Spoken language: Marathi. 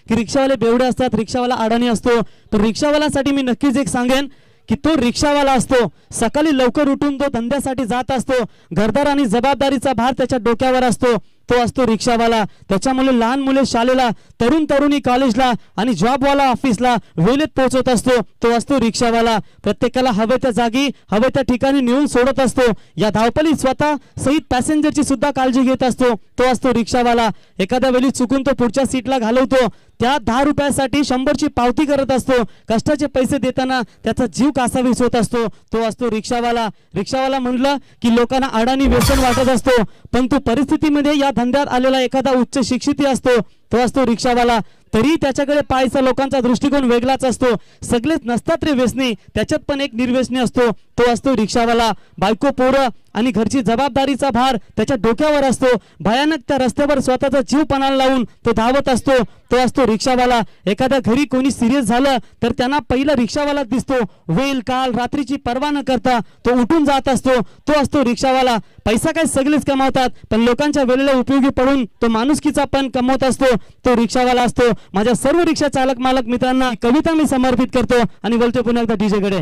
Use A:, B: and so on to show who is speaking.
A: की रिक्षावाले बेवडे असतात, रिक्षावाला अडाणी असतो. तर रिक्षावाल्यासाठी मी नक्कीच एक सांगेन की तो रिक्षावाला असतो, सकाळी लवकर उठून तो धंद्यासाठी जात असतो, घरदार आणि जबाबदारीचा भार त्याच्या डोक्यावर असतो, तो असतो रिक्षावाला. त्याच्यामुळे लहान मुले शाळेला, तरुण तरुणी कॉलेजला आणि जॉबवाला ऑफिसला वेळेत पोहोचत असतो, तो असतो रिक्षावाला. प्रत्येकाला हवे त्या जागी हवे त्या ठिकाणी नेऊन सोडत असतो. या धावपळीत स्वतः सहित पॅसेंजरची सुद्धा काळजी घेत असतो, तो असतो रिक्षावाला. एखाद्या वेळी चुकून तो पुढच्या सीटला घालवतो, त्या 10 रुपयासाठी 100ची पावती करत असतो. कष्टाचे पैसे देताना त्याचा जीव कासावीस होत असतो, तो असतो रिक्षावाला. रिक्षावाला म्हणलं की लोकांना अडाणी व्यसन वाटत असतो, पण तो परिस्थितीमध्ये या धंद्यात आलेला एखादा उच्च शिक्षित असतो, तो असतो रिक्षावाला. तरी त्याच्याकडे पाहायचा लोकांचा दृष्टिकोन वेगळाच असतो. सगळेच नसतात रे व्यसनी, त्याच्यात पण एक निर्व्यसनी असतो, तो असतो रिक्षावाला. बायको पोरं आणि घरची जबाबदारीचा भार त्याच्या डोक्यावर असतो. भयानक त्या रस्त्यावर स्वतःचा जीव पणाला लावून तो धावत असतो, तो असतो रिक्षावाला. एखाद्या घरी कोणी सिरियस झालं तर त्यांना पहिला रिक्षावाला दिसतो. वेळ काल रात्रीची पर्वा न करता तो उठून जात असतो, तो असतो रिक्षावाला. पैसा काय सगळेच कमावतात, पण लोकांच्या वेळेला उपयोगी पडून तो माणुसकीचा पण कमवत असतो, तो रिक्षावाला असतो. माझ्या सर्व रिक्षा चालक मालक मित्रांना कविता मी समर्पित करतो आणि बोलतो पुन्हा एकदा डीजे कडे.